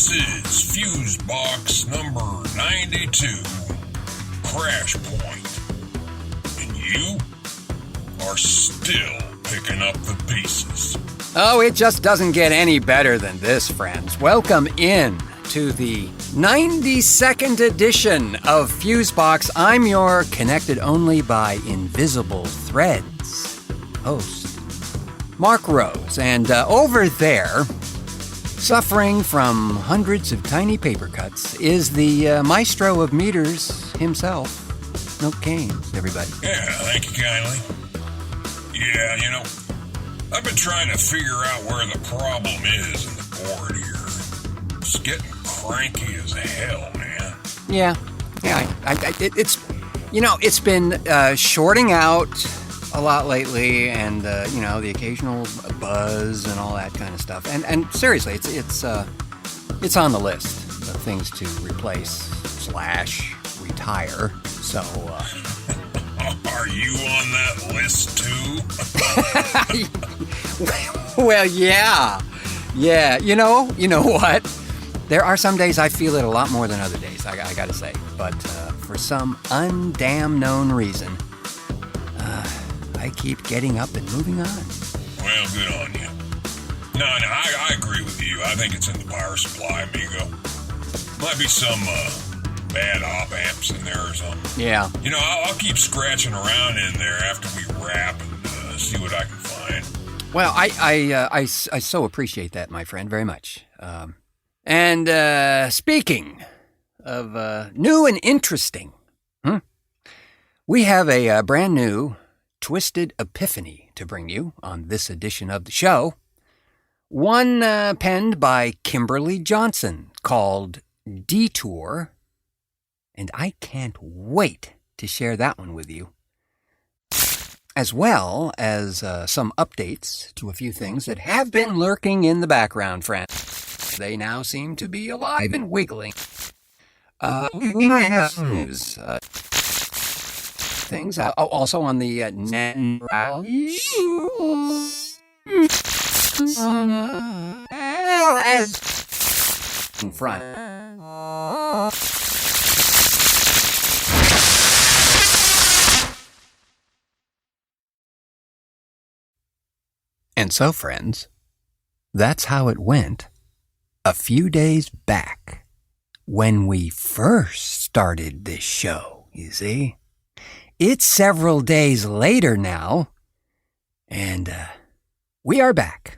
This is Fusebox number 92, Crash Point. And you are still picking up the pieces. Oh, it just doesn't get any better than this, friends. Welcome in to the 92nd edition of Fusebox. I'm your connected only by invisible threads host, Mark Rose. And over there, suffering from hundreds of tiny paper cuts, is the maestro of meters himself, Milk Canes, everybody. Yeah, thank you kindly. Yeah, I've been trying to figure out where the problem is in the board here. It's getting cranky as hell, man. Yeah. It's been shorting out a lot lately, and the occasional buzz and all that kind of stuff. And seriously, it's on the list of things to replace / retire. So. Are you on that list too? Well, yeah. You know what? There are some days I feel it a lot more than other days, I gotta say. But for some undamn known reason, I keep getting up and moving on. Well, good on you. No, I agree with you. I think it's in the power supply, amigo. Might be some bad op amps in there or something. Yeah. I'll keep scratching around in there after we wrap and see what I can find. Well, I so appreciate that, my friend, very much. And speaking of new and interesting, we have a brand new Twisted Epiphany to bring you on this edition of the show. One penned by Kimberly Johnson called Detour. And I can't wait to share that one with you. As well as some updates to a few things that have been lurking in the background, friends. They now seem to be alive and wiggling. We have news. Things also on the in front. And so, friends, that's how it went a few days back when we first started this show, you see. It's several days later now, and we are back,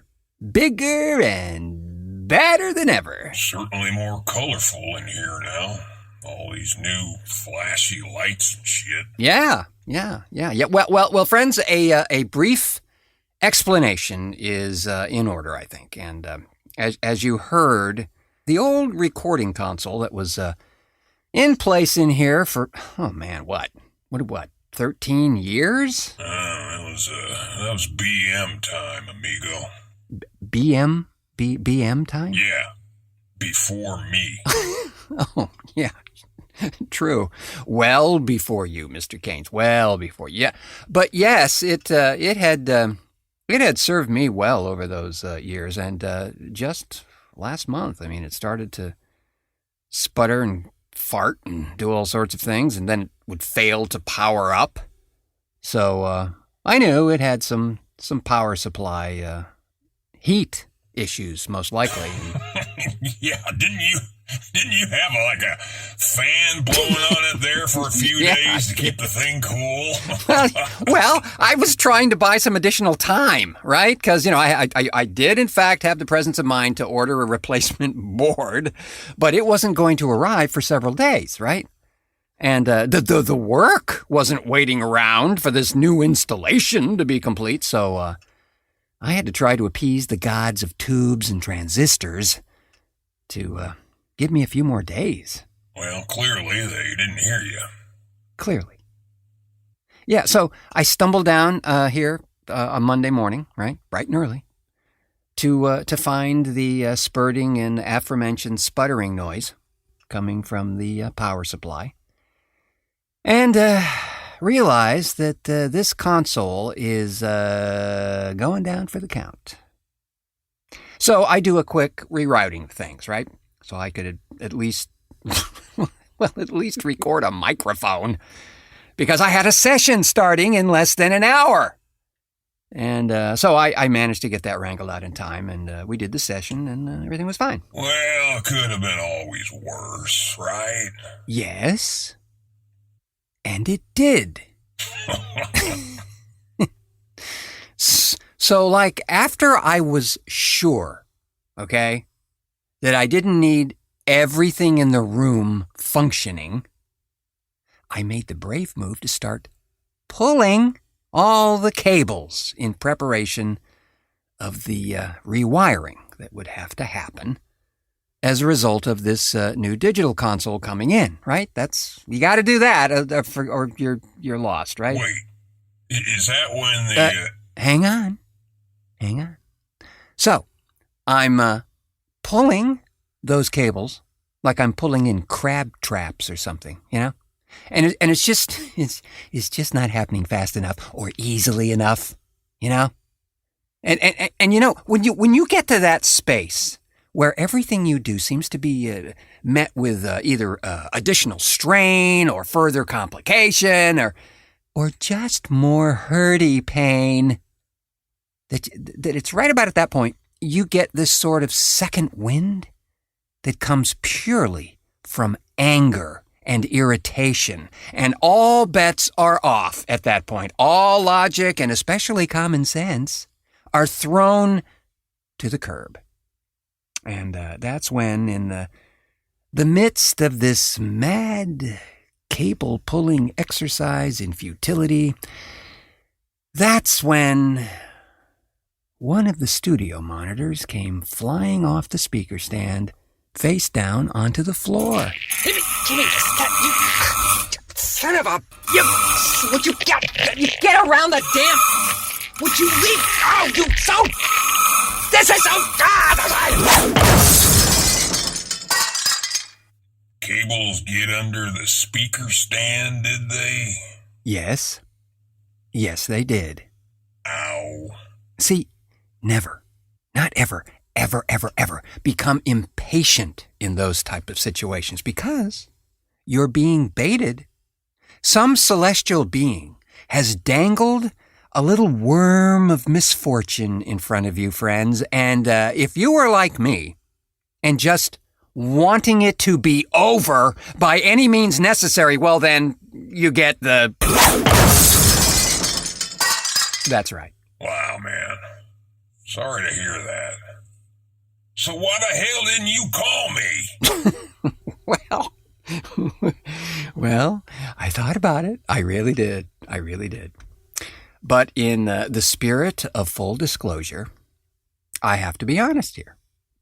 bigger and better than ever. Certainly more colorful in here now. All these new flashy lights and shit. Yeah. Well, friends, a brief explanation is in order, I think. And as you heard, the old recording console that was in place in here for, what, 13 years? That was BM time, amigo. BM time? Yeah, before me. Oh, yeah. True. Well before you, Mr. Caines. Well before you. Yeah. But yes, it had served me well over those years, and just last month, it started to sputter and fart and do all sorts of things, and then it would fail to power up. So I knew it had some power supply heat issues, most likely. Yeah, didn't you have a fan blowing on it there for a few days to keep the thing cool? well, I was trying to buy some additional time, right? Because, I did, in fact, have the presence of mind to order a replacement board, but it wasn't going to arrive for several days, right? And the work wasn't waiting around for this new installation to be complete, so I had to try to appease the gods of tubes and transistors to give me a few more days. Well, clearly they didn't hear you. Clearly. Yeah, so I stumbled down here on Monday morning, right, bright and early, to find the spurting and aforementioned sputtering noise coming from the power supply, and realized that this console is going down for the count. So I do a quick rerouting of things, right? so I could at least, at least record a microphone, because I had a session starting in less than an hour. And so I managed to get that wrangled out in time, and we did the session, and everything was fine. Well, it could have been always worse, right? Yes. And it did. So, like, after I was sure, okay, that I didn't need everything in the room functioning, I made the brave move to start pulling all the cables in preparation of the rewiring that would have to happen as a result of this new digital console coming in, right? You got to do that, or you're lost, right? Wait, is that when the... Hang on. So, I'm pulling those cables like I'm pulling in crab traps or something, you know? And it's just not happening fast enough or easily enough, you know? And you know, when you get to that space where everything you do seems to be met with either additional strain or further complication or just more hurty pain, that it's right about at that point you get this sort of second wind that comes purely from anger and irritation, and all bets are off at that point. All logic, and especially common sense, are thrown to the curb. And that's when, in the midst of this mad cable-pulling exercise in futility, that's when one of the studio monitors came flying off the speaker stand, face down onto the floor. Timmy, you son of a... Would you get around the damn... Would you leave... Oh, you so... This is so... Cables get under the speaker stand, did they? Yes. Yes, they did. Ow. See, never, not ever become impatient in those type of situations, because you're being baited. Some celestial being has dangled a little worm of misfortune in front of you, friends, and if you are like me and just wanting it to be over by any means necessary, well, then you get the... That's right. Wow, man. Sorry to hear that. So why the hell didn't you call me? Well, I thought about it. I really did. But in the spirit of full disclosure, I have to be honest here.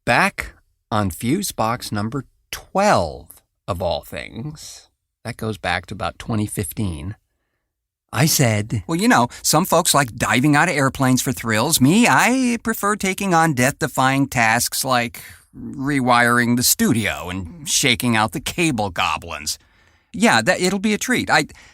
Back on Fusebox number 12, of all things, that goes back to about 2015, I said, well, you know, some folks like diving out of airplanes for thrills. Me, I prefer taking on death-defying tasks like rewiring the studio and shaking out the cable goblins. Yeah, it'll be a treat.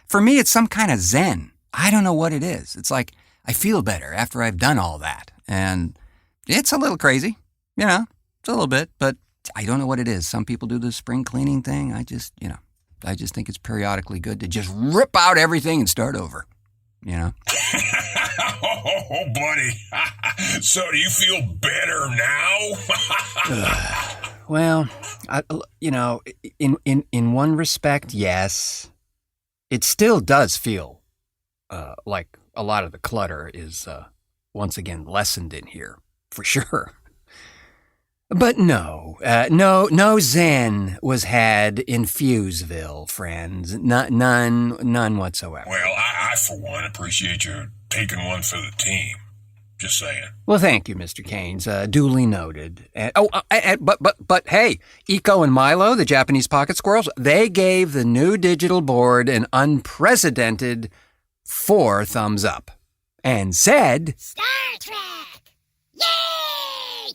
For me, it's some kind of zen. I don't know what it is. It's like I feel better after I've done all that. And it's a little crazy, you know, it's a little bit, but I don't know what it is. Some people do the spring cleaning thing. I just think it's periodically good to just rip out everything and start over, you know? Oh, buddy. So do you feel better now? Well, in one respect, yes. It still does feel like a lot of the clutter is once again lessened in here, for sure. But no zen was had in Fuse-Ville, friends. None whatsoever. Well, I for one, appreciate you taking one for the team. Just saying. Well, thank you, Mr. Keynes. Duly noted. But hey, Eco and Milo, the Japanese pocket squirrels, they gave the new digital board an unprecedented 4 thumbs up and said, Star Trek! Yay!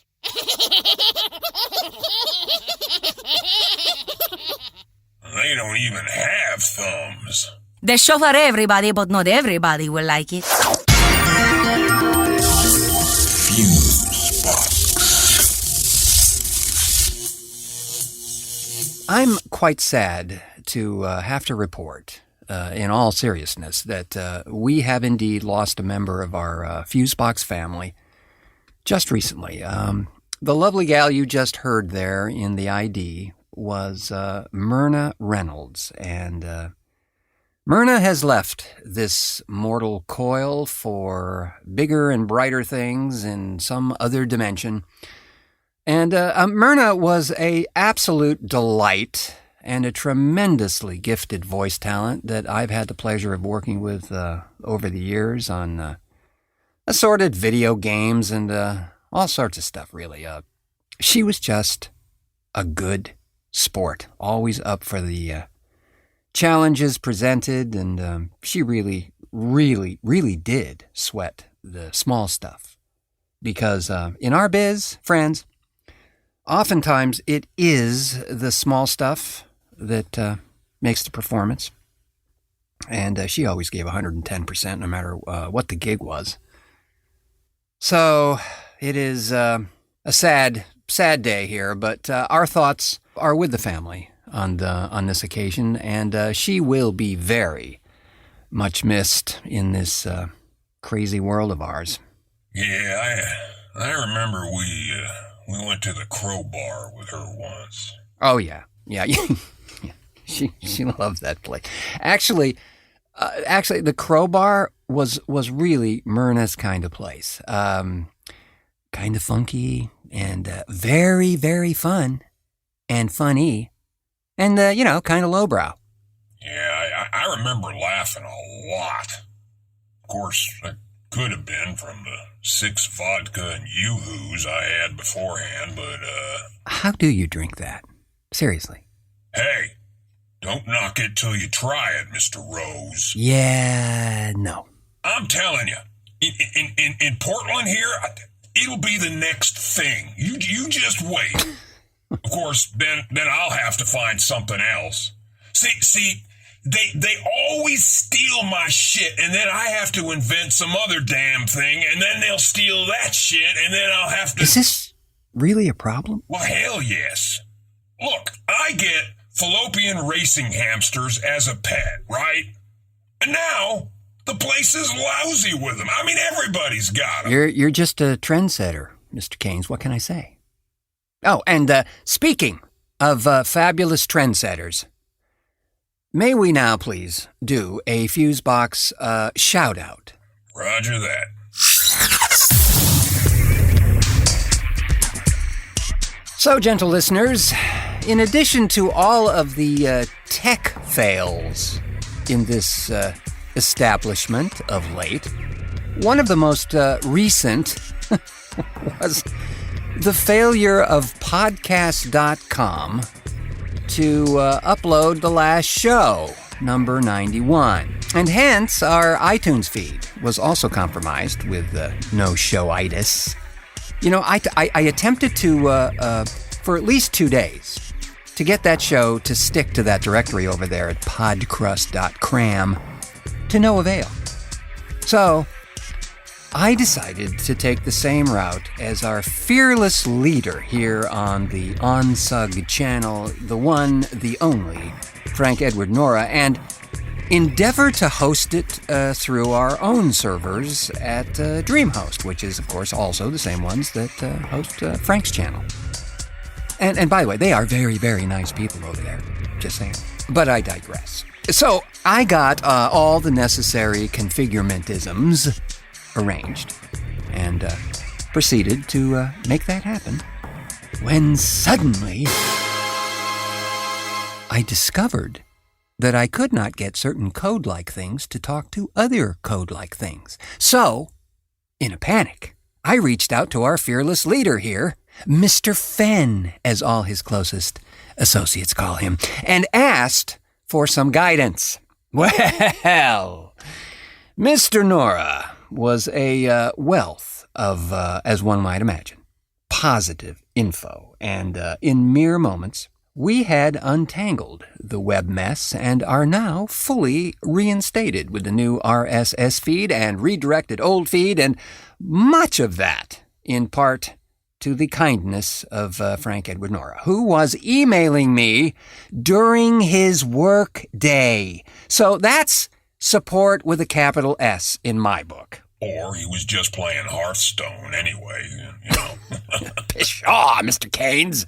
They don't even have thumbs. The show for everybody, but not everybody will like it. Fusebox. I'm quite sad to have to report, in all seriousness, that we have indeed lost a member of our Fusebox family just recently. The lovely gal you just heard there in the ID was Merna Reynolds, and Merna has left this mortal coil for bigger and brighter things in some other dimension. And Merna was an absolute delight and a tremendously gifted voice talent that I've had the pleasure of working with over the years on assorted video games and all sorts of stuff, really. She was just a good sport, always up for the challenges presented, and she really, really, really did sweat the small stuff. Because in our biz, friends, oftentimes it is the small stuff that makes the performance. And she always gave 110% no matter what the gig was. So it is a sad day here, but our thoughts are with the family on this occasion, and she will be very much missed in this crazy world of ours. Yeah, I remember we went to the Crowbar with her once. Oh yeah. She loved that place. Actually, the Crowbar was really Merna's kind of place. Kind of funky and very, very fun and funny. And, kind of lowbrow. Yeah, I remember laughing a lot. Of course, that could have been from the 6 vodka and yoo-hoos I had beforehand, but, How do you drink that? Seriously. Hey, don't knock it till you try it, Mr. Rose. Yeah, no. I'm telling you, in Portland here, it'll be the next thing. You just wait. Of course, then I'll have to find something else. See, they always steal my shit, and then I have to invent some other damn thing, and then they'll steal that shit, and then I'll have to... Is this really a problem? Well, hell yes. Look, I get fallopian racing hamsters as a pet, right? And now, the place is lousy with them. I mean, everybody's got them. You're just a trendsetter, Mr. Keynes. What can I say? Oh, and speaking of fabulous trendsetters, may we now please do a Fusebox shout-out? Roger that. So, gentle listeners, in addition to all of the tech fails in this establishment of late, one of the most recent was the failure of podcast.com to upload the last show, number 91. And hence, our iTunes feed was also compromised with no-show-itis. You know, I attempted to, for at least 2 days, to get that show to stick to that directory over there at podcrust.cram, to no avail. So I decided to take the same route as our fearless leader here on the OnSug channel, the one, the only, Frank Edward Nora, and endeavor to host it through our own servers at DreamHost, which is, of course, also the same ones that host Frank's channel. And by the way, they are very, very nice people over there, just saying. But I digress. So I got all the necessary configurementisms arranged and proceeded to make that happen when suddenly I discovered that I could not get certain code-like things to talk to other code-like things. So, in a panic, I reached out to our fearless leader here, Mr. Fenn, as all his closest associates call him, and asked for some guidance. Well, Mr. Nora was a wealth of, as one might imagine, positive info, and in mere moments, we had untangled the web mess and are now fully reinstated with the new RSS feed and redirected old feed, and much of that in part to the kindness of Frank Edward Nora, who was emailing me during his work day. So that's support with a capital S in my book. Or he was just playing Hearthstone anyway, you know. Pshaw, Mr. Keynes.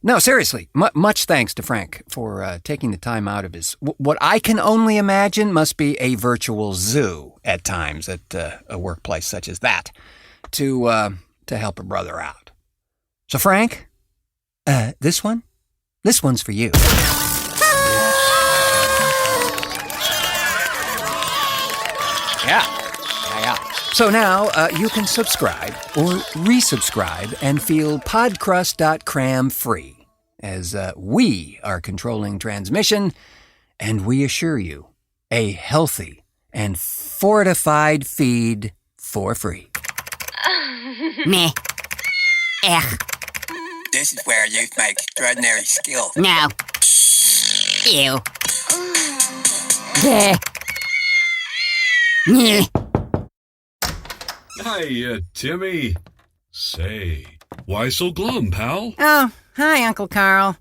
No, seriously, much thanks to Frank for taking the time out of his, what I can only imagine must be a virtual zoo at times at a workplace such as that, to help a brother out. So, Frank, this one's for you. Yeah. So now you can subscribe or resubscribe and feel podcrust.cram free as we are controlling transmission, and we assure you a healthy and fortified feed for free. Meh. Ech. This is where youth make extraordinary skills. No. Ew. Bleh. Nyeh. Hi, Timmy. Say, why so glum, pal? Oh, hi, Uncle Carl.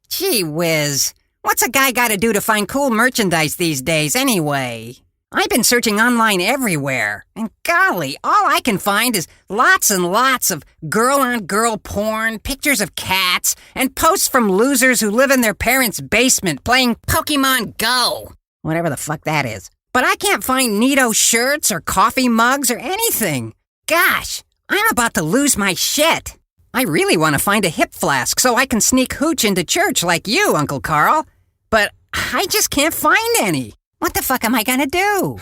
Gee whiz. What's a guy gotta do to find cool merchandise these days anyway? I've been searching online everywhere, and golly, all I can find is lots and lots of girl-on-girl porn, pictures of cats, and posts from losers who live in their parents' basement playing Pokemon Go. Whatever the fuck that is. But I can't find neato shirts or coffee mugs or anything. Gosh, I'm about to lose my shit. I really want to find a hip flask so I can sneak hooch into church like you, Uncle Carl. But I just can't find any. What the fuck am I gonna do?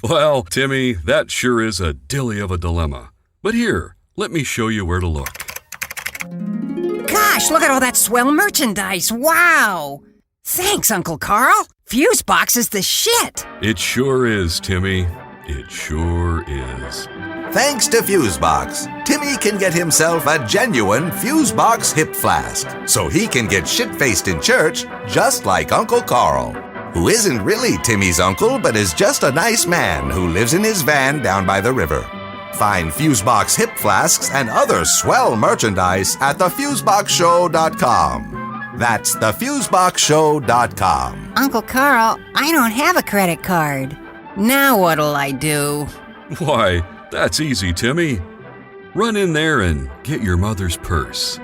Well, Timmy, that sure is a dilly of a dilemma. But here, let me show you where to look. Gosh, look at all that swell merchandise. Wow. Thanks, Uncle Carl. Fusebox is the shit. It sure is, Timmy. It sure is. Thanks to Fusebox, Timmy can get himself a genuine Fusebox hip flask, so he can get shit-faced in church just like Uncle Carl, who isn't really Timmy's uncle, but is just a nice man who lives in his van down by the river. Find Fusebox hip flasks and other swell merchandise at thefuseboxshow.com. That's thefuseboxshow.com. Uncle Carl, I don't have a credit card. Now what'll I do? Why, that's easy, Timmy. Run in there and get your mother's purse.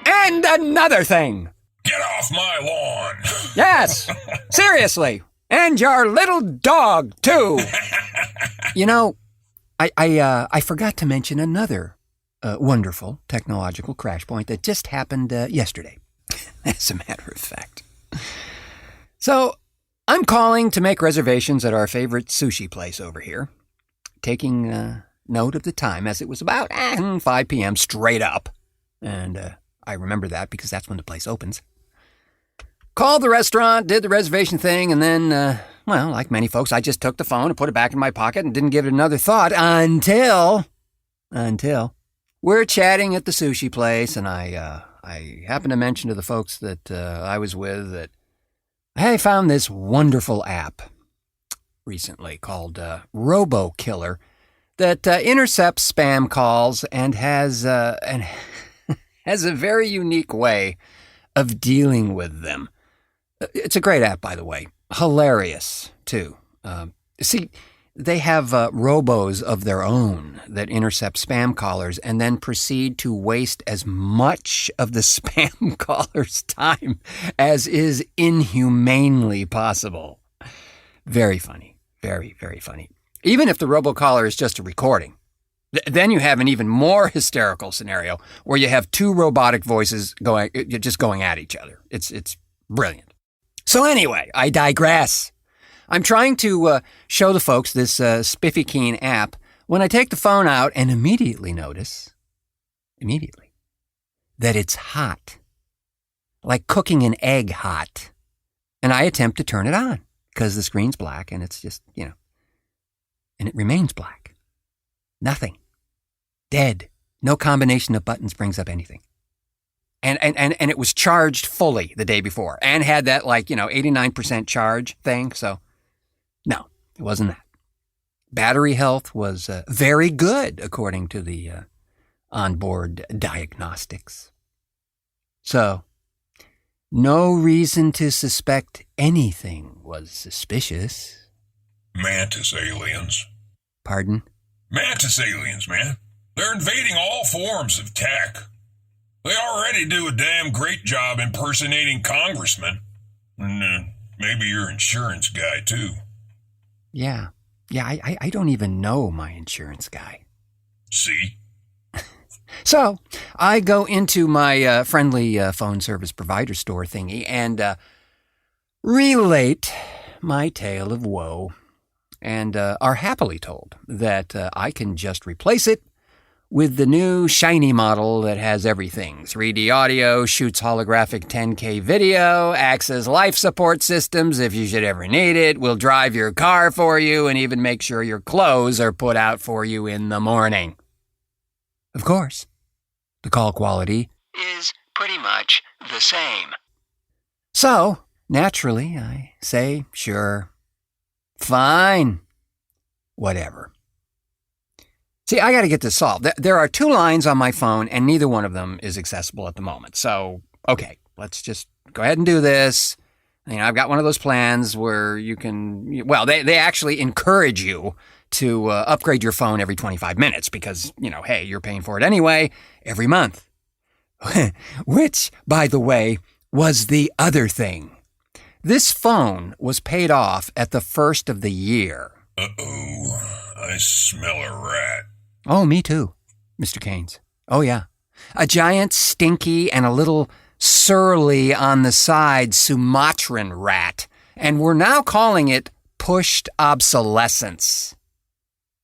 And another thing. Get off my lawn. Yes, seriously. And your little dog, too. You know, I forgot to mention another wonderful technological crash point that just happened yesterday, as a matter of fact. So, I'm calling to make reservations at our favorite sushi place over here, taking note of the time as it was about 5 p.m. straight up. And I remember that because that's when the place opens. Called the restaurant, did the reservation thing, and then, well, like many folks, I just took the phone and put it back in my pocket and didn't give it another thought until we're chatting at the sushi place, and I happened to mention to the folks that I was with that I found this wonderful app recently called RoboKiller that intercepts spam calls and has a very unique way of dealing with them. It's a great app, by the way. Hilarious, too. See, they have robos of their own that intercept spam callers and then proceed to waste as much of the spam caller's time as is inhumanely possible. Very funny. Very, very funny. Even if the robocaller is just a recording. Then you have an even more hysterical scenario where you have two robotic voices going at each other. It's brilliant. So anyway, I digress. I'm trying to show the folks this Spiffy Keen app when I take the phone out and immediately notice, that it's hot. Like cooking an egg hot. And I attempt to turn it on because the screen's black and it's just, and it remains black. Nothing. Dead. No combination of buttons brings up anything. And it was charged fully the day before and had that 89% charge thing. So no, it wasn't that. Battery health was very good, according to the onboard diagnostics. So, no reason to suspect anything was suspicious. Mantis aliens. Pardon? Mantis aliens, man. They're invading all forms of tech. They already do a damn great job impersonating congressmen. And maybe your insurance guy, too. Yeah, I don't even know my insurance guy. See? So, I go into my friendly phone service provider store thingy and relate my tale of woe, and are happily told that I can just replace it with the new shiny model that has everything. 3D audio, shoots holographic 10K video, acts as life support systems if you should ever need it, will drive your car for you, and even make sure your clothes are put out for you in the morning. Of course, the call quality is pretty much the same. So, naturally, I say, sure, fine, whatever. See, I got to get this solved. There are 2 lines on my phone, and neither one of them is accessible at the moment. So, okay, let's just go ahead and do this. You know, I've got one of those plans where you can, well, they actually encourage you to upgrade your phone every 25 minutes because, you know, hey, you're paying for it anyway every month. Which, by the way, was the other thing. This phone was paid off at the first of the year. Uh-oh, I smell a rat. Oh, me too, Mr. Keynes. Oh, yeah. A giant, stinky, and a little surly on the side Sumatran rat. And we're now calling it pushed obsolescence.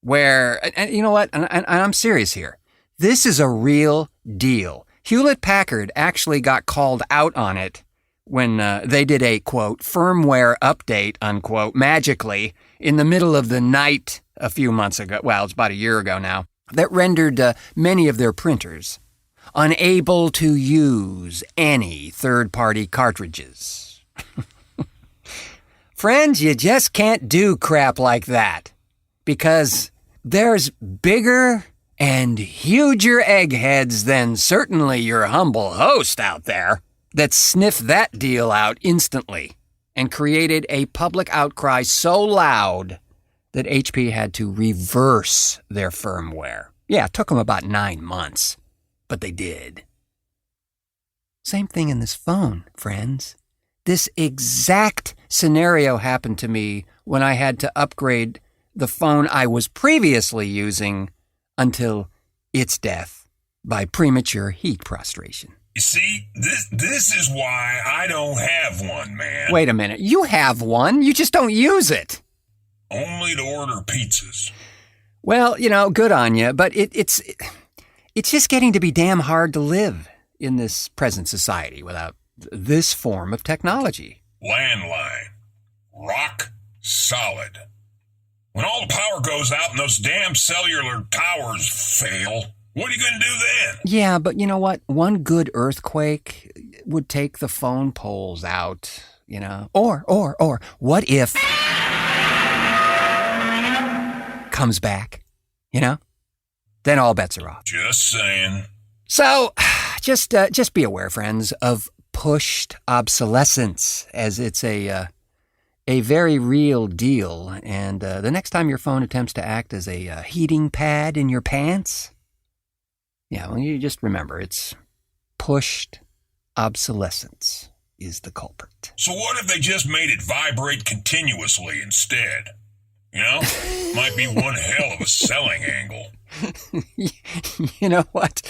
Where, and you know what, and I'm serious here. This is a real deal. Hewlett-Packard actually got called out on it when they did a, quote, firmware update, unquote, magically in the middle of the night a few months ago. Well, it's about a year ago now. That rendered many of their printers unable to use any third-party cartridges. Friends, you just can't do crap like that because there's bigger and huger eggheads than certainly your humble host out there that sniffed that deal out instantly and created a public outcry so loud that HP had to reverse their firmware. Yeah, it took them about 9 months, but they did. Same thing in this phone, friends. This exact scenario happened to me when I had to upgrade the phone I was previously using until its death by premature heat prostration. You see, this is why I don't have one, man. Wait a minute. You have one. You just don't use it. Only to order pizzas. Well, you know, good on you, but it's just getting to be damn hard to live in this present society without this form of technology. Landline. Rock solid. When all the power goes out and those damn cellular towers fail, what are you going to do then? Yeah, but you know what? One good earthquake would take the phone poles out, you know? Or, what if comes back, you know? Then all bets are off. Just saying. So, just be aware, friends, of pushed obsolescence, as it's a very real deal. And the next time your phone attempts to act as a heating pad in your pants, yeah, well, you just remember, it's pushed obsolescence is the culprit. So what if they just made it vibrate continuously instead? You know? Might be one hell of a selling angle. You know what?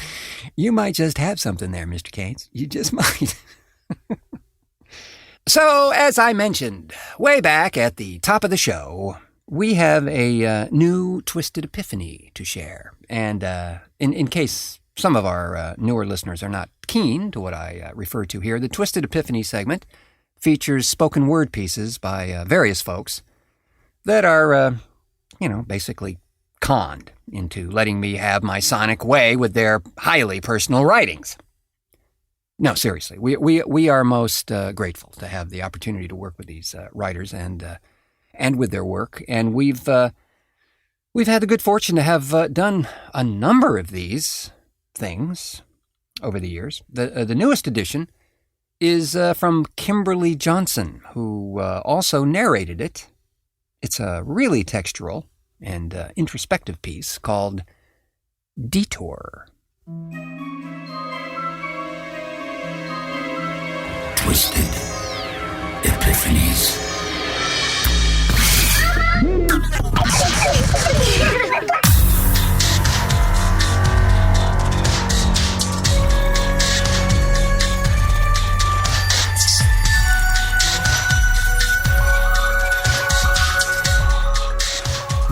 You might just have something there, Mr. Keynes. You just might. So, as I mentioned way back at the top of the show, we have a new Twisted Epiphany to share. And in case some of our newer listeners are not keen to what I refer to here, the Twisted Epiphany segment features spoken word pieces by various folks that are, basically conned into letting me have my sonic way with their highly personal writings. No, seriously, we are most grateful to have the opportunity to work with these writers and with their work, and we've We've had the good fortune to have done a number of these things over the years. The newest edition is from Kimberly Johnson, who also narrated it. It's a really textural and introspective piece called Detour. Twisted Epiphanies.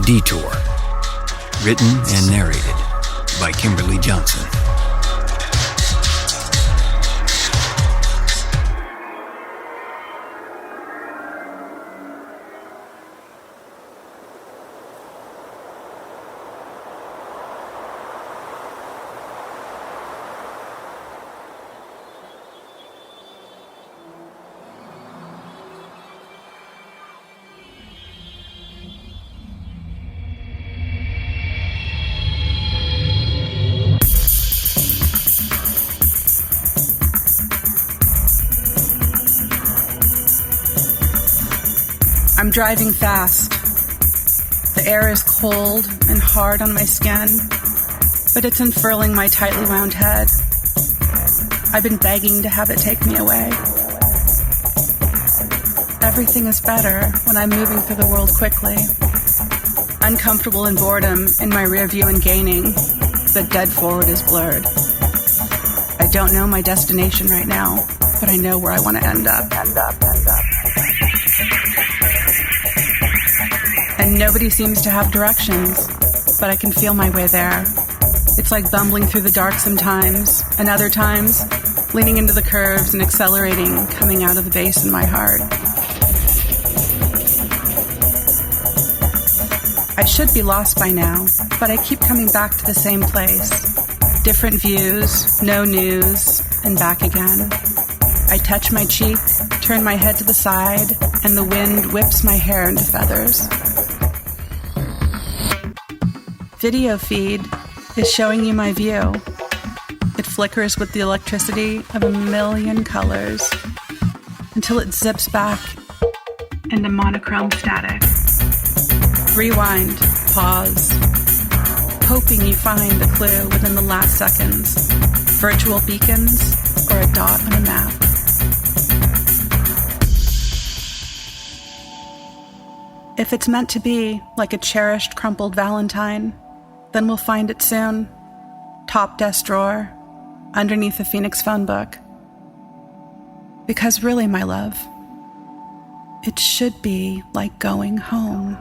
Detour, written and narrated by Kimberly Johnson. I'm driving fast. The air is cold and hard on my skin, but it's unfurling my tightly wound head. I've been begging to have it take me away. Everything is better when I'm moving through the world quickly. Uncomfortable in boredom in my rear view and gaining, the dead forward is blurred. I don't know my destination right now, but I know where I want to end up. And nobody seems to have directions, but I can feel my way there. It's like bumbling through the dark sometimes, and other times, leaning into the curves and accelerating, coming out of the bass in my heart. I should be lost by now, but I keep coming back to the same place. Different views, no news, and back again. I touch my cheek, turn my head to the side, and the wind whips my hair into feathers. Video feed is showing you my view. It flickers with the electricity of a million colors until it zips back into monochrome static. Rewind, pause, hoping you find the clue within the last seconds. Virtual beacons or a dot on a map. If it's meant to be like a cherished crumpled Valentine, then we'll find it soon. Top desk drawer, underneath the Phoenix phone book. Because really, my love, it should be like going home.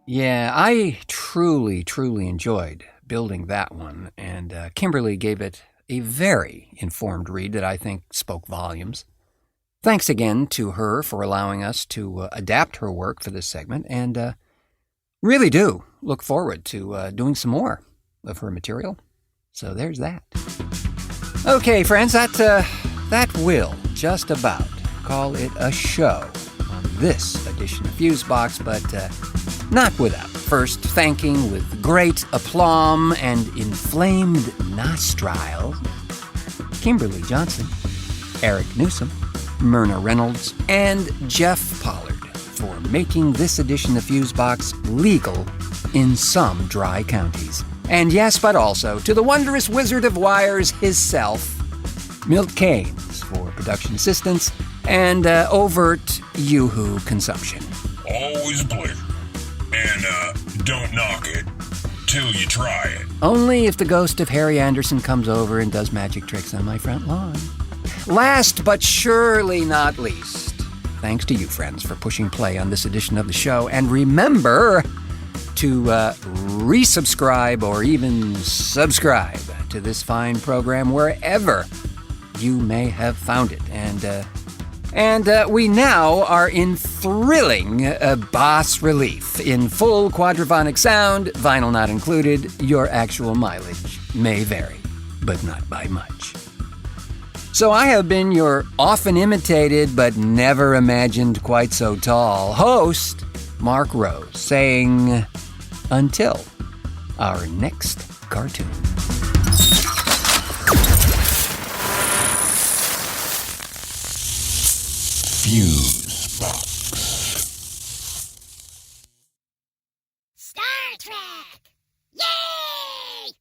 Yeah, I truly enjoyed building that one, and Kimberly gave it a very informed read that I think spoke volumes. Thanks again to her for allowing us to adapt her work for this segment, and really do look forward to doing some more of her material. So there's that. Okay, friends, that will just about call it a show on this edition of Fusebox, but not without first thanking with great aplomb and inflamed nostrils Kimberly Johnson, Eric Newsom, Merna Reynolds, and Jeff Pollard for making this edition of Fusebox legal in some dry counties. And yes, but also to the wondrous Wizard of Wires himself, Milt Keynes, for production assistance and overt yoo-hoo consumption. Always a pleasure. And don't knock it till you try it. Only if the ghost of Harry Anderson comes over and does magic tricks on my front lawn. Last but surely not least, thanks to you, friends, for pushing play on this edition of the show. And remember to resubscribe or even subscribe to this fine program wherever you may have found it. And we now are in thrilling bas relief in full quadraphonic sound, vinyl not included. Your actual mileage may vary, but not by much. So I have been your often imitated but never imagined quite so tall host, Mark Rose, saying until our next cartoon. Fusebox. Star Trek! Yay!